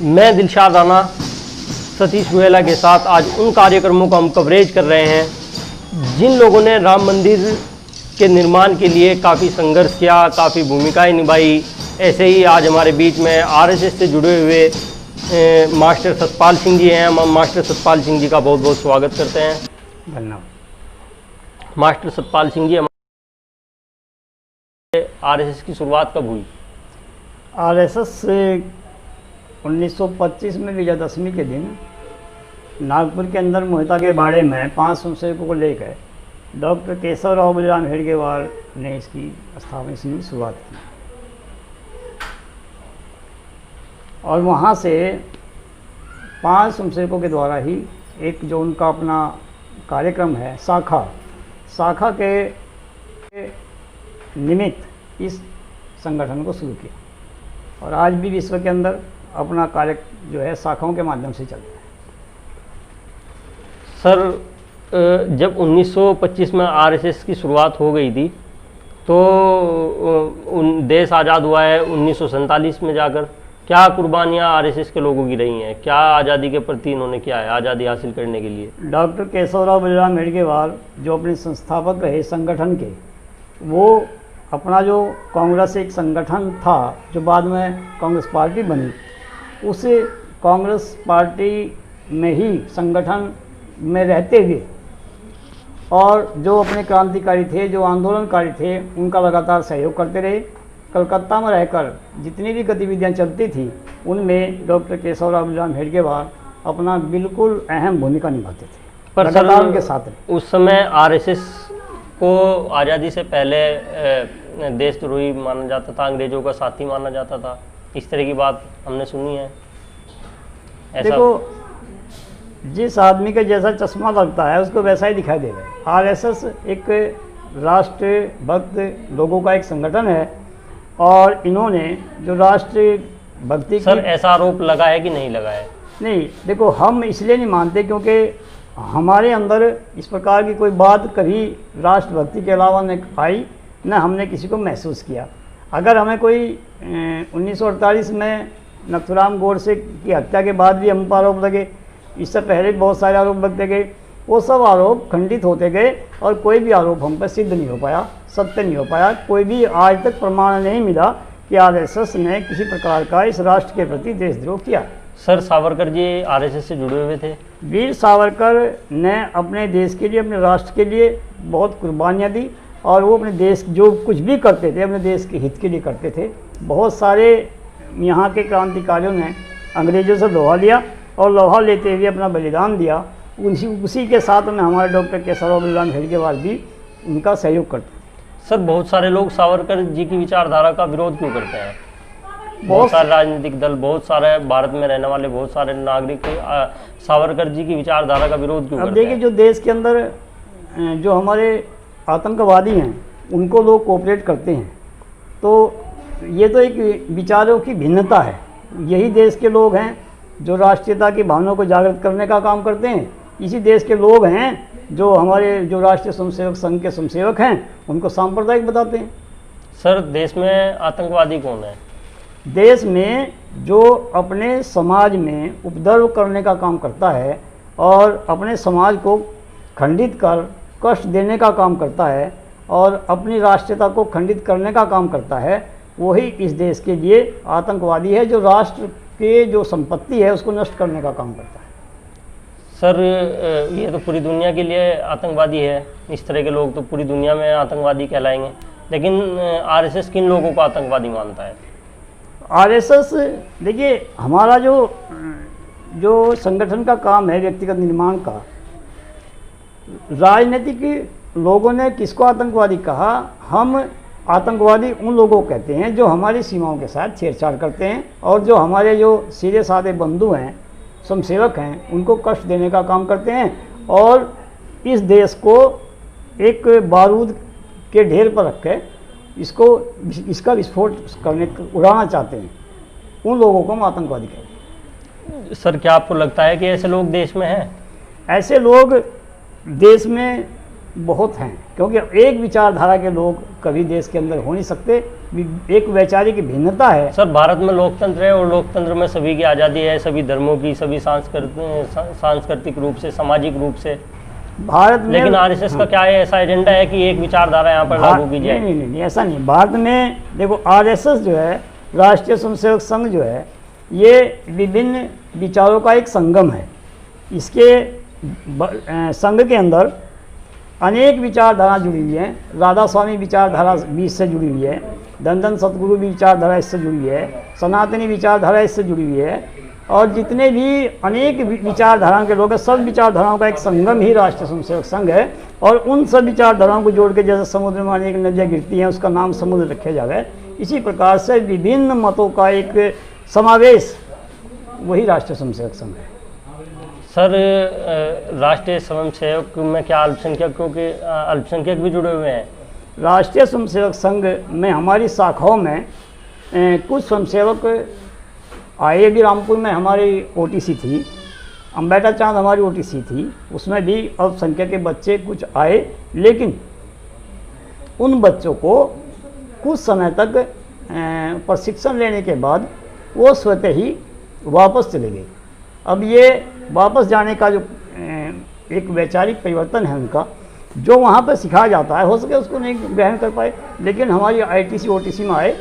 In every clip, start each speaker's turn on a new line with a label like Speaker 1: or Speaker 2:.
Speaker 1: मैं दिलशाद राणा सतीश रुहेला के साथ आज उन कार्यक्रमों का हम कवरेज कर रहे हैं जिन लोगों ने राम मंदिर के निर्माण के लिए काफ़ी संघर्ष किया, काफ़ी भूमिकाएं निभाई। ऐसे ही आज हमारे बीच में आरएसएस से जुड़े हुए मास्टर सतपाल सिंह जी हैं। हम मास्टर सतपाल सिंह जी का बहुत बहुत स्वागत करते हैं।
Speaker 2: धन्यवाद।
Speaker 1: मास्टर सतपाल सिंह जी, हमारे आरएसएस की शुरुआत कब हुई?
Speaker 2: आरएसएस 1925 में विजयदशमी के दिन नागपुर के अंदर मोहिता के बाड़े में 5 स्वयंसेवकों को लेकर डॉक्टर केशवराव बलराम हेडगेवार ने इसकी स्थापना की शुरुआत की और वहाँ से 5 स्वयंसेवकों के द्वारा ही एक जो उनका अपना कार्यक्रम है शाखा के निमित्त इस संगठन को शुरू किया और आज भी विश्व के अंदर अपना कार्य जो है शाखाओं के माध्यम से चलता है।
Speaker 1: सर, जब 1925 में आरएसएस की शुरुआत हो गई थी तो देश आज़ाद हुआ है 1947 में जाकर। क्या कुर्बानियाँ आरएसएस के लोगों की रही हैं? क्या आज़ादी के प्रति इन्होंने किया है आज़ादी हासिल करने के लिए?
Speaker 2: डॉक्टर केशवराव बलराम हेडगेवार जो अपने संस्थापक रहे संगठन के, वो अपना जो कांग्रेस एक संगठन था जो बाद में कांग्रेस पार्टी बनी, उस कांग्रेस पार्टी में ही संगठन में रहते हुए और जो अपने क्रांतिकारी थे, जो आंदोलनकारी थे, उनका लगातार सहयोग करते रहे। कलकत्ता में रहकर जितनी भी गतिविधियां चलती थी उनमें डॉक्टर केशवराव बलराम हेडगेवार अपना बिल्कुल अहम भूमिका निभाते थे,
Speaker 1: पर सर
Speaker 2: उनके साथ रहे।
Speaker 1: उस समय आरएसएस को आज़ादी से पहले देशद्रोही माना जाता था, अंग्रेजों का साथी माना जाता था, इस तरह की बात हमने सुनी है। ऐसा
Speaker 2: देखो, जिस आदमी का जैसा चश्मा लगता है उसको वैसा ही दिखाई देगा। आरएसएस एक राष्ट्रभक्त लोगों का एक संगठन है और इन्होंने जो राष्ट्र भक्ति
Speaker 1: सर ऐसा आरोप लगा है कि नहीं लगा है?
Speaker 2: नहीं, देखो, हम इसलिए नहीं मानते क्योंकि हमारे अंदर इस प्रकार की कोई बात कभी राष्ट्रभक्ति के अलावा न आई, न हमने किसी को महसूस किया। अगर हमें कोई 1948 में नथुराम गोडसे की हत्या के बाद भी हम पर आरोप लगे, इससे पहले बहुत सारे आरोप लगते गए, वो सब आरोप खंडित होते गए और कोई भी आरोप हम पर सिद्ध नहीं हो पाया, सत्य नहीं हो पाया। कोई भी आज तक प्रमाण नहीं मिला कि आरएसएस ने किसी प्रकार का इस राष्ट्र के प्रति देशद्रोह किया।
Speaker 1: सर, सावरकर जी आरएसएस से जुड़े हुए थे।
Speaker 2: वीर सावरकर ने अपने देश के लिए, अपने राष्ट्र के लिए बहुत कुर्बानियाँ दी और वो अपने देश जो कुछ भी करते थे अपने देश के हित के लिए करते थे। बहुत सारे यहाँ के क्रांतिकारियों ने अंग्रेज़ों से लोहा लिया और लोहा लेते हुए अपना बलिदान दिया। उसी के साथ में हमारे डॉक्टर केशवराव बलराम हेडगेवार भी उनका सहयोग करते।
Speaker 1: सर, बहुत सारे लोग सावरकर जी की विचारधारा का विरोध क्यों करते हैं? बहुत सारे राजनीतिक दल, बहुत सारे भारत में रहने वाले बहुत सारे नागरिक सावरकर जी की विचारधारा का विरोध क्यों करते हैं?
Speaker 2: देखिए, जो देश के अंदर जो हमारे आतंकवादी हैं उनको लोग कोऑपरेट करते हैं, तो ये तो एक विचारों की भिन्नता है। यही देश के लोग हैं जो राष्ट्रीयता की भावना को जागृत करने का काम करते हैं। इसी देश के लोग हैं जो हमारे जो राष्ट्रीय स्वयंसेवक संघ के स्वयंसेवक हैं उनको सांप्रदायिक बताते हैं।
Speaker 1: सर, देश में आतंकवादी कौन है?
Speaker 2: देश में जो अपने समाज में उपद्रव करने का काम करता है और अपने समाज को खंडित कर कष्ट देने का काम करता है और अपनी राष्ट्रीयता को खंडित करने का काम करता है, वही इस देश के लिए आतंकवादी है, जो राष्ट्र के जो संपत्ति है उसको नष्ट करने का काम करता है।
Speaker 1: सर, ये तो पूरी दुनिया के लिए आतंकवादी है। इस तरह के लोग तो पूरी दुनिया में आतंकवादी कहलाएंगे, लेकिन आरएसएस किन लोगों को आतंकवादी मानता है?
Speaker 2: आरएसएस, देखिए, हमारा जो संगठन का काम है व्यक्तिगत निर्माण का, राजनीतिक लोगों ने किसको आतंकवादी कहा? हम आतंकवादी उन लोगों को कहते हैं जो हमारी सीमाओं के साथ छेड़छाड़ करते हैं और जो हमारे जो सीधे साधे बंधु हैं, स्वयंसेवक हैं, उनको कष्ट देने का काम करते हैं और इस देश को एक बारूद के ढेर पर रख के इसका विस्फोट उड़ाना चाहते हैं। उन लोगों को हम आतंकवादी कहते हैं।
Speaker 1: सर, क्या आपको लगता है कि ऐसे लोग देश में हैं?
Speaker 2: ऐसे लोग देश में बहुत हैं, क्योंकि एक विचारधारा के लोग कभी देश के अंदर हो नहीं सकते। एक वैचारिक भिन्नता है।
Speaker 1: सर, भारत में लोकतंत्र है और लोकतंत्र में सभी की आज़ादी है, सभी धर्मों की, सभी सांस्कृतिक रूप से, सामाजिक रूप से।
Speaker 2: भारत में
Speaker 1: लेकिन आरएसएस का क्या है, ऐसा एजेंडा है कि एक विचारधारा यहाँ पर लागू की जाए?
Speaker 2: नहीं, ऐसा नहीं। भारत में देखो, आरएसएस जो है, राष्ट्रीय स्वयंसेवक संघ जो है, ये विभिन्न विचारों का एक संगम है। इसके संघ के अंदर अनेक विचारधारा जुड़ी हुई हैं। राधा स्वामी विचारधारा भी इससे जुड़ी हुई है, धन सतगुरु विचारधारा इससे जुड़ी है, सनातनी विचारधारा इससे जुड़ी हुई है, और जितने भी अनेक विचारधाराओं के लोग हैं, सब विचारधाराओं का एक संगम ही राष्ट्रीय स्वयंसेवक संघ है। और उन सब विचारधाराओं को जोड़ के, जैसे समुद्र में अनेक नदियाँ गिरती हैं, उसका नाम समुद्र रखा जाए, इसी प्रकार से विभिन्न मतों का एक समावेश वही राष्ट्रीय स्वयंसेवक संघ है।
Speaker 1: सर, राष्ट्रीय स्वयंसेवक में क्या अल्पसंख्यकों के अल्पसंख्यक भी जुड़े हुए हैं?
Speaker 2: राष्ट्रीय स्वयंसेवक संघ में हमारी शाखाओं में कुछ स्वयंसेवक आए भी। रामपुर में हमारी ओटीसी थी, अम्बेटा चांद हमारी ओटीसी थी, उसमें भी अल्पसंख्यक के बच्चे कुछ आए, लेकिन उन बच्चों को कुछ समय तक प्रशिक्षण लेने के बाद वो स्वतः ही वापस चले गए। अब ये वापस जाने का जो एक वैचारिक परिवर्तन है उनका, जो वहाँ पर सिखाया जाता है, हो सके उसको नहीं ग्रहण कर पाए, लेकिन हमारी आईटीसी ओटीसी में आए।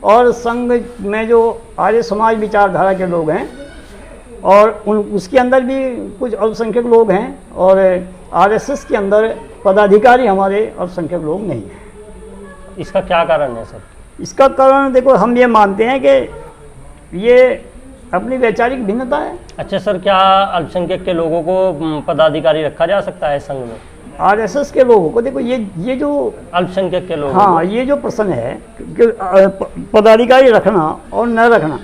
Speaker 2: और संघ में जो आर्य समाज विचारधारा के लोग हैं, और उसके अंदर भी कुछ अल्पसंख्यक लोग हैं, और आरएसएस के अंदर पदाधिकारी हमारे अल्पसंख्यक लोग नहीं हैं।
Speaker 1: इसका क्या कारण है सर?
Speaker 2: इसका कारण देखो, हम ये मानते हैं कि ये अपनी वैचारिक भिन्नता है।
Speaker 1: अच्छा सर, क्या अल्पसंख्यक के लोगों को पदाधिकारी रखा जा सकता है संघ में?
Speaker 2: आरएसएस के लोगों को देखो, ये जो
Speaker 1: अल्पसंख्यक के लोग,
Speaker 2: हाँ, ये जो प्रश्न है कि पदाधिकारी रखना और न रखना,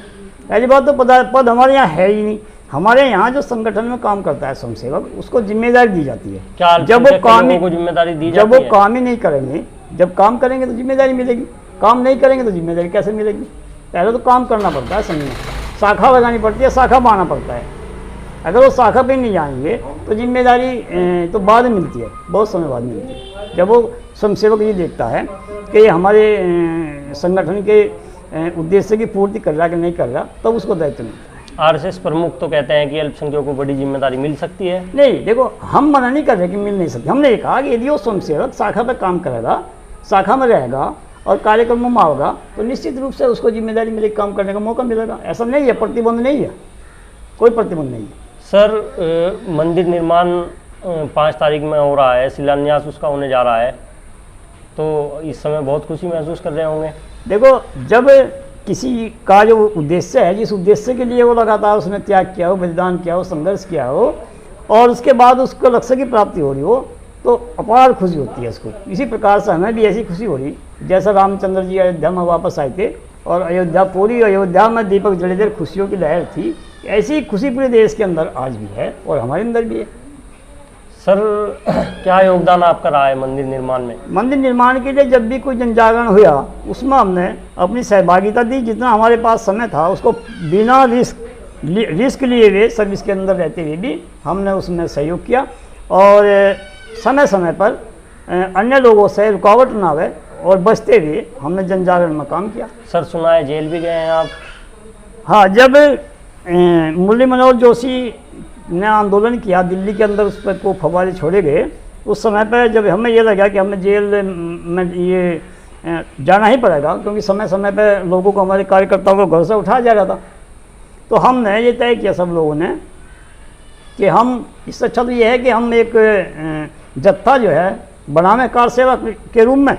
Speaker 2: पहली बात तो पद हमारे यहाँ है ही नहीं। हमारे यहाँ जो संगठन में काम करता है स्वयंसेवक, उसको जिम्मेदारी दी जाती है।
Speaker 1: क्या
Speaker 2: जब वो काम
Speaker 1: को जिम्मेदारी दी
Speaker 2: जब वो काम ही नहीं करेंगे, जब काम करेंगे तो जिम्मेदारी मिलेगी, काम नहीं करेंगे तो जिम्मेदारी कैसे मिलेगी? पहले तो काम करना पड़ता है, संघ में शाखा लगानी पड़ती है, शाखा बनाना पड़ता है। अगर वो शाखा पे नहीं जाएंगे तो जिम्मेदारी तो बाद में मिलती है, बहुत समय बाद मिलती है। जब वो स्वयंसेवक ये देखता है कि ये हमारे संगठन के उद्देश्य की पूर्ति कर रहा है कि नहीं कर रहा, तब उसको दायित्व मिलता है।
Speaker 1: आरएसएस प्रमुख तो कहते हैं कि अल्पसंख्यकों को बड़ी जिम्मेदारी मिल सकती है।
Speaker 2: नहीं, देखो, हम मना नहीं कर रहे कि मिल नहीं सकती। हमने ये कहा कि यदि वो स्वयंसेवक शाखा पर काम करेगा, शाखा में रहेगा और कार्यक्रमों में होगा, तो निश्चित रूप से उसको जिम्मेदारी मिलेगी, काम करने का मौका मिलेगा। ऐसा नहीं है, प्रतिबंध नहीं है, कोई प्रतिबंध नहीं है।
Speaker 1: सर, मंदिर निर्माण 5 तारीख में हो रहा है, शिलान्यास उसका होने जा रहा है, तो इस समय बहुत खुशी महसूस कर रहे होंगे।
Speaker 2: देखो, जब किसी का जो उद्देश्य है, जिस उद्देश्य के लिए वो लगातार उसने त्याग किया हो, बलिदान किया हो, संघर्ष किया हो, और उसके बाद उसको लक्ष्य की प्राप्ति हो रही हो, तो अपार खुशी होती है उसको। इसी प्रकार से हमें भी ऐसी खुशी हो रही, जैसा रामचंद्र जी अयोध्या में वापस आए थे और पूरी अयोध्या में दीपक जले देर खुशियों की लहर थी, ऐसी खुशी पूरे देश के अंदर आज भी है और हमारे अंदर भी है।
Speaker 1: सर, क्या योगदान आपका रहा है मंदिर निर्माण में?
Speaker 2: मंदिर निर्माण के लिए जब भी कोई जनजागरण हुआ, उसमें हमने अपनी सहभागिता दी। जितना हमारे पास समय था, उसको बिना रिस्क लिए हुए, सर्विस के अंदर रहते हुए भी हमने उसमें सहयोग किया, और समय समय पर अन्य लोगों से रुकावट ना आए और बचते हुए हमने जनजागरण में काम किया।
Speaker 1: सर, सुना है जेल भी गए हैं आप?
Speaker 2: हाँ, जब मुरली मनोहर जोशी ने आंदोलन किया दिल्ली के अंदर, उस पर को फव्वारे छोड़े गए, उस समय पर जब हमें ये लगा कि हमें जेल में ये जाना ही पड़ेगा, क्योंकि समय समय पर लोगों को, हमारे कार्यकर्ताओं को घर से उठाया जा रहा था, तो हमने ये तय किया सब लोगों ने कि हम, इससे अच्छा तो ये है कि हम एक जत्था जो है बनावें कार सेवा के रूप में,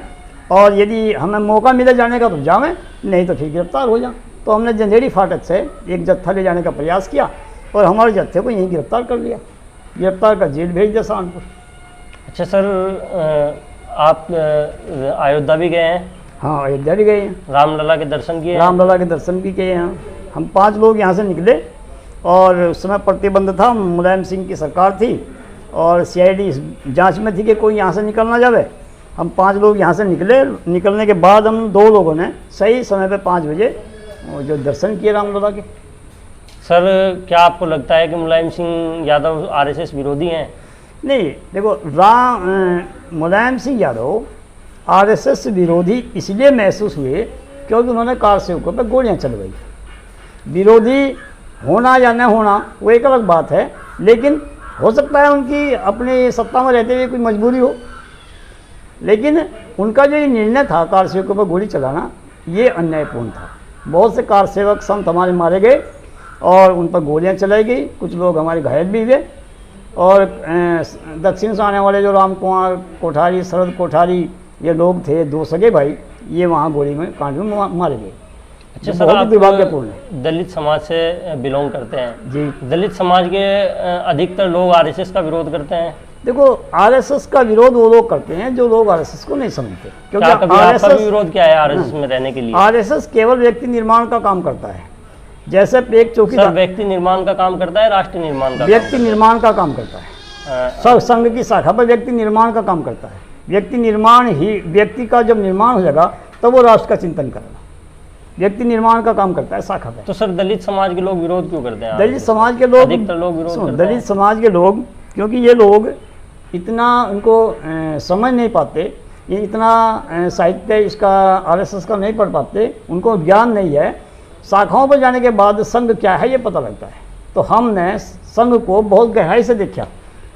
Speaker 2: और यदि हमें मौका मिले जाने का तो जावें, नहीं तो फिर गिरफ्तार हो जाएं। तो हमने जंजेड़ी फाटक से एक जत्था ले जाने का प्रयास किया और हमारे जत्थे को यहीं गिरफ्तार कर लिया, गिरफ्तार कर जेल भेज दिया सहारनपुर।
Speaker 1: अच्छा सर, आप अयोध्या भी गए हैं?
Speaker 2: हाँ, अयोध्या भी गए हैं,
Speaker 1: रामलला के दर्शन किए?
Speaker 2: रामलला के दर्शन भी किए हैं। हम 5 लोग यहाँ से निकले, और उस समय प्रतिबंध था, मुलायम सिंह की सरकार थी और सीआईडी जांच में थी कि कोई यहाँ से निकल ना जावे। हम 5 लोग यहाँ से निकले, निकलने के बाद हम 2 लोगों ने सही समय पे 5 बजे जो दर्शन किए रामलला के।
Speaker 1: सर, क्या आपको लगता है कि मुलायम सिंह यादव आरएसएस विरोधी हैं?
Speaker 2: नहीं, देखो मुलायम सिंह यादव आरएसएस विरोधी इसलिए महसूस हुए क्योंकि उन्होंने कार सेवकों पर गोलियां चलवाई। विरोधी होना या न होना वो एक अलग बात है, लेकिन हो सकता है उनकी अपनी सत्ता में रहते हुए कोई मजबूरी हो, लेकिन उनका जो ये निर्णय था कार सेवकों पर गोली चलाना, ये अन्यायपूर्ण था। बहुत से कार सेवक संत हमारे मारे गए और उन पर गोलियां चलाई गई, कुछ लोग हमारे घायल भी हुए। और दक्षिण से आने वाले जो राम कुमार कोठारी, शरद कोठारी, ये लोग थे 2 सगे भाई, ये वहाँ गोली में कांड में मारे गए।
Speaker 1: अच्छा सर, आप दुर्भाग्यपूर्ण है। दलित समाज से बिलोंग करते हैं
Speaker 2: जी।
Speaker 1: दलित समाज के अधिकतर लोग आरएसएस का विरोध करते हैं।
Speaker 2: देखो, आरएसएस का विरोध वो लोग करते हैं जो लोग आरएसएस को नहीं समझते।
Speaker 1: क्योंकि आपका भी विरोध क्या है आरएसएस में रहने के लिए?
Speaker 2: आरएसएस केवल व्यक्ति निर्माण का काम करता है। जैसे एक चौकीदार
Speaker 1: व्यक्ति निर्माण का काम करता है, राष्ट्र निर्माण का?
Speaker 2: व्यक्ति निर्माण का काम करता है। संघ की शाखा पर व्यक्ति निर्माण का काम करता है। व्यक्ति निर्माण ही, व्यक्ति का जब निर्माण हो जाएगा तब वो राष्ट्र का चिंतन करेगा। व्यक्ति निर्माण का काम करता है शाखा पे।
Speaker 1: तो सर दलित समाज के लोग विरोध क्यों करते हैं?
Speaker 2: दलित समाज के लोग,
Speaker 1: अधिकतर लोग विरोध करते हैं।
Speaker 2: दलित समाज के लोग, क्योंकि ये लोग इतना उनको समझ नहीं पाते, ये इतना साहित्य इसका आरएसएस का नहीं पढ़ पाते, उनको ज्ञान नहीं है। शाखाओं पर जाने के बाद संघ क्या है ये पता लगता है। तो हमने संघ को बहुत गहराई से देखा।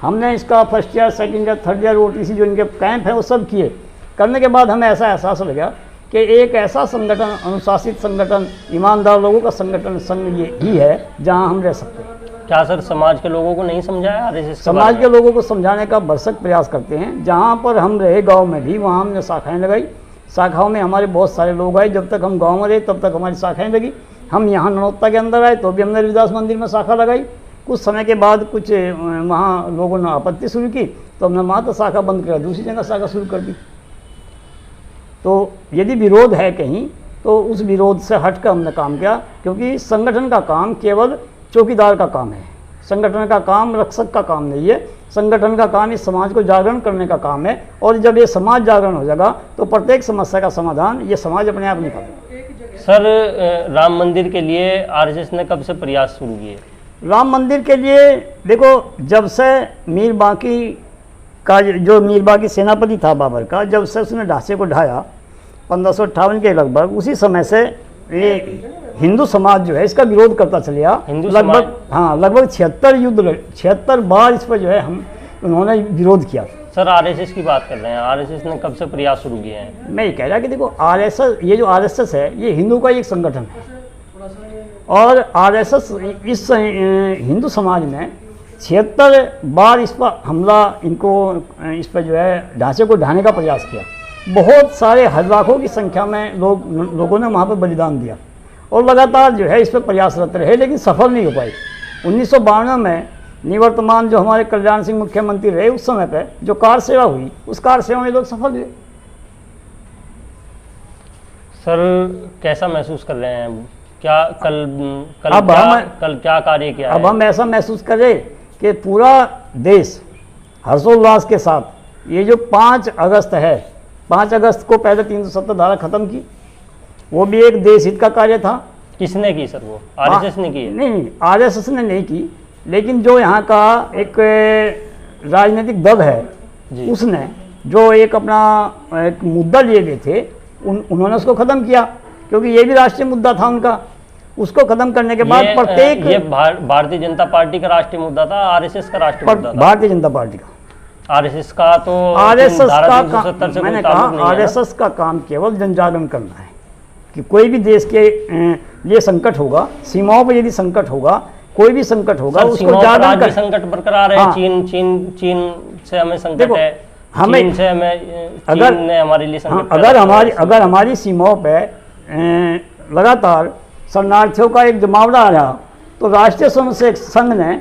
Speaker 2: हमने इसका first year, second year, third year OTC जो इनके कैंप हैं वो सब किए। करने के बाद हमें ऐसा एहसास लगा कि एक ऐसा संगठन, अनुशासित संगठन, ईमानदार लोगों का संगठन संघ ये ही है जहां हम रह सकते हैं।
Speaker 1: क्या सर समाज के लोगों को नहीं समझाया आरएसएस?
Speaker 2: समाज के लोगों को समझाने का भरसक प्रयास करते हैं। जहाँ पर हम रहे गांव में भी, वहाँ हमने शाखाएं लगाई। शाखाओं में हमारे बहुत सारे लोग आए। जब तक हम गांव में रहे तब तक हमारी शाखाएं लगी। हम यहाँ ननौत्ता के अंदर आए तो भी हमने रविदास मंदिर में शाखा लगाई। कुछ समय के बाद कुछ वहाँ लोगों ने आपत्ति शुरू की तो हमने मात्र शाखा बंद कर दूसरी जगह शाखा शुरू कर दी। तो यदि विरोध है कहीं तो उस विरोध से हट कर हमने काम किया, क्योंकि संगठन का काम केवल चौकीदार का काम है। संगठन का काम रक्षक का काम नहीं है। संगठन का काम इस समाज को जागरण करने का काम है। और जब ये समाज जागरण हो जाएगा तो प्रत्येक समस्या का समाधान ये समाज अपने आप निकालेगा।
Speaker 1: सर राम मंदिर के लिए आरएसएस ने कब से प्रयास शुरू किए?
Speaker 2: राम मंदिर के लिए देखो, जब से मीर बाकी का, जो मीर बाकी सेनापति था बाबर का, जब से उसने ढांचे को ढाया 1558 के लगभग, उसी समय से ये हिंदू समाज जो है इसका विरोध करता चलिया। लगभग 76 बार इस पर जो है उन्होंने विरोध किया।
Speaker 1: सर आरएसएस की बात कर रहे हैं, आरएसएस ने कब से प्रयास शुरू किए हैं?
Speaker 2: मैं ये कह रहा कि देखो, आरएसएस, ये जो आरएसएस है ये हिंदू का एक संगठन है। और आरएसएस इस हिंदू समाज ने 76 बार इस पर हमला, इनको इस पर जो है ढांचे को ढाने का प्रयास किया। बहुत सारे लाखों की संख्या में लोगों ने वहाँ पर बलिदान दिया और लगातार जो है इस पर प्रयासरत रहे, लेकिन सफल नहीं हो पाई। 1992 में निवर्तमान जो हमारे कल्याण सिंह मुख्यमंत्री रहे, उस समय पर जो कार सेवा हुई, उस कार सेवा में लोग सफल हुए।
Speaker 1: सर कैसा महसूस कर रहे हैं? क्या कल क्या कार्य किया?
Speaker 2: अब हम ऐसा महसूस करें कि पूरा देश हर्षोल्लास के साथ ये जो 5 अगस्त है, 5 अगस्त को पहले 370 धारा खत्म की, वो भी एक देश हित का कार्य था।
Speaker 1: किसने की सर? वो आरएसएस ने की?
Speaker 2: नहीं, आरएसएस ने नहीं की, लेकिन जो यहाँ का एक राजनीतिक दल है उसने जो एक अपना एक मुद्दा लिए हुए थे, उन्होंने उसको ख़त्म किया, क्योंकि ये भी राष्ट्रीय मुद्दा था उनका। उसको खत्म करने के बाद प्रत्येक,
Speaker 1: ये भारतीय जनता पार्टी का राष्ट्रीय मुद्दा था, आरएसएस का राष्ट्रीय मुद्दा था?
Speaker 2: भारतीय जनता पार्टी का।
Speaker 1: आरएसएस का तो
Speaker 2: आरएसएस का, मैंने कहा आरएसएस का काम केवल जन जागरण करना है कि कोई भी देश के लिए संकट होगा, सीमाओं पर यदि संकट होगा, कोई भी संकट होगा, उसको जागरण कर।
Speaker 1: संकट बरकरार है। चीन से हमें संकट है, चीन से हमें,
Speaker 2: अगर
Speaker 1: हमारे लिए संकट,
Speaker 2: अगर हमारी सीमाओं पर लगातार शरणार्थियों का एक जमावड़ा आ रहा, तो राष्ट्रीय स्वयंसेवक संघ ने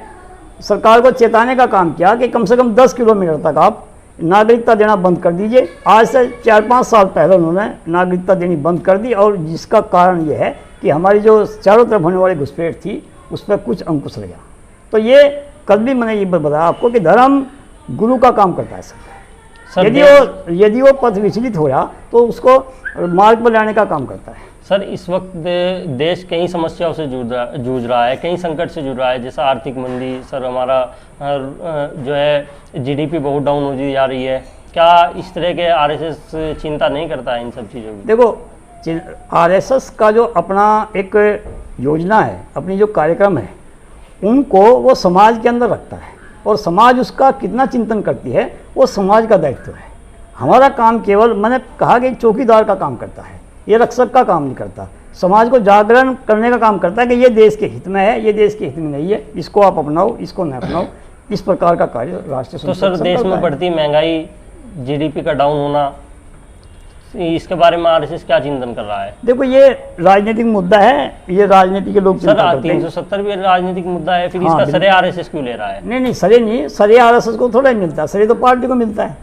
Speaker 2: सरकार को चेताने का काम किया कि कम से कम 10 किलोमीटर तक आप नागरिकता देना बंद कर दीजिए। आज से 4-5 साल पहले उन्होंने नागरिकता देनी बंद कर दी, और जिसका कारण ये है कि हमारी जो चारों तरफ होने वाली घुसपैठ थी उस पर कुछ अंकुश लगा। तो ये कल भी मैंने ये बताया आपको कि धर्म गुरु का काम करता है सर। यदि वो पथ विचलित हो रहा तो उसको मार्ग पर लाने का काम करता है।
Speaker 1: सर इस वक्त देश कई समस्याओं से जूझ रहा है, कई संकट से जूझ रहा है, जैसा आर्थिक मंदी। सर हमारा जो है जीडीपी बहुत डाउन होती जा रही है। क्या इस तरह के आरएसएस चिंता नहीं करता है इन सब चीज़ों की?
Speaker 2: देखो, आरएसएस का जो अपना एक योजना है, अपनी जो कार्यक्रम है, उनको वो समाज के अंदर रखता है और समाज उसका कितना चिंतन करती है वो समाज का दायित्व है। हमारा काम केवल, मैंने कहा कि चौकीदार का काम करता है, ये रक्षक का काम नहीं करता। समाज को जागरण करने का काम करता है कि ये देश के हित में है, ये देश के हित में नहीं है, इसको आप अपनाओ, इसको न अपनाओ। इस प्रकार का कार्य राष्ट्रीय
Speaker 1: तो सर देश में बढ़ती महंगाई, जीडीपी का डाउन होना, इसके बारे में आरएसएस क्या चिंतन कर रहा है?
Speaker 2: देखो, ये राजनीतिक मुद्दा है, ये राजनीति के लोग
Speaker 1: सर 370 भी राजनीतिक मुद्दा है, फिर इसका श्रेय आरएसएस क्यों ले रहा है?
Speaker 2: नहीं, श्रेय नहीं, श्रेय आरएसएस को थोड़ा ही मिलता है, श्रेय तो पार्टी को मिलता है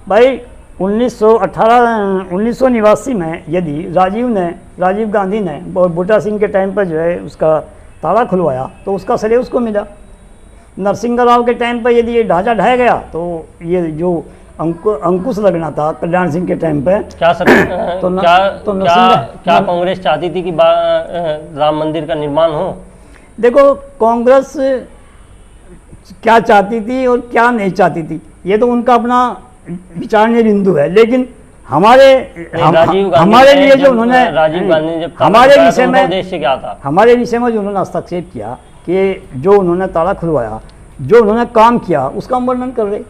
Speaker 2: भाई। 1989 में यदि राजीव गांधी ने और बूटा सिंह के टाइम पर जो है उसका ताला खुलवाया तो उसका श्रेय उसको मिला। नरसिंह राव के टाइम पर यदि ये ढांचा ढाया गया तो ये जो अंकुश लगना था कल्याण सिंह के टाइम पे।
Speaker 1: क्या सर क्या कांग्रेस चाहती थी कि राम मंदिर का निर्माण हो?
Speaker 2: देखो, कांग्रेस क्या चाहती थी और क्या नहीं चाहती थी ये तो उनका अपना विचारने बिंदु है, लेकिन हमारे लिए जो उन्होंने
Speaker 1: राजीव गांधी जब
Speaker 2: हमारे विषय में
Speaker 1: उद्देश्य क्या था,
Speaker 2: हमारे विषय में जो उन्होंने हस्तक्षेप किया कि जो उन्होंने ताला खुलवाया, जो उन्होंने काम किया उसका वर्णन कर रहे।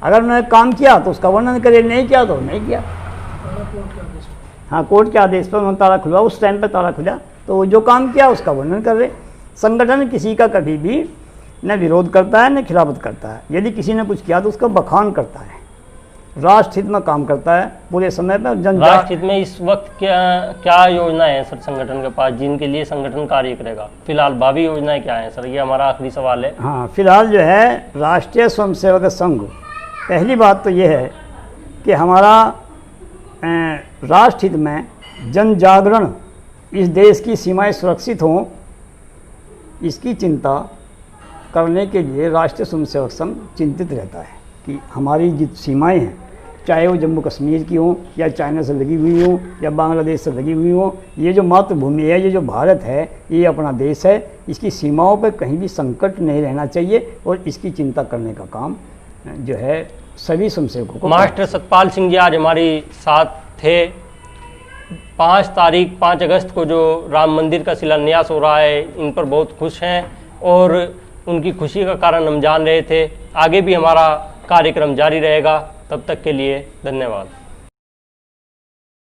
Speaker 2: अगर उन्होंने काम किया तो उसका वर्णन करे, नहीं किया तो नहीं किया। हाँ, कोर्ट के आदेश पर उन्होंने ताला खुलवा, उस टाइम पर ताला खुला, तो जो काम किया उसका वर्णन कर रहे। संगठन किसी का कभी भी न विरोध करता है न खिलाफत करता है। यदि किसी ने कुछ किया तो उसका बखान करता है, राष्ट्र हित में काम करता है पूरे समय में।
Speaker 1: राष्ट्र हित में इस वक्त क्या योजना है सर संगठन के पास जिनके लिए संगठन कार्य करेगा? फिलहाल भावी योजनाएं क्या है सर? ये हमारा आखिरी सवाल है।
Speaker 2: हाँ, फिलहाल जो है राष्ट्रीय स्वयंसेवक संघ, पहली बात तो ये है कि हमारा राष्ट्र हित में जन जागरण, इस देश की सीमाएं सुरक्षित हों, इसकी चिंता करने के लिए राष्ट्रीय स्वयंसेवक संघ चिंतित रहता है कि हमारी जित सीमाएं हैं, चाहे वो जम्मू कश्मीर की हों या चाइना से लगी हुई हों या बांग्लादेश से लगी हुई हों, ये जो मातृभूमि है, ये जो भारत है, ये अपना देश है, इसकी सीमाओं पर कहीं भी संकट नहीं रहना चाहिए और इसकी चिंता करने का काम जो है सभी स्वयंसेवकों को।
Speaker 1: मास्टर सतपाल सिंह जी आज हमारे साथ थे। 5 अगस्त को जो राम मंदिर का शिलान्यास हो रहा है, इन पर बहुत खुश हैं और उनकी खुशी का कारण हम जान रहे थे। आगे भी हमारा कार्यक्रम जारी रहेगा। तब तक के लिए धन्यवाद।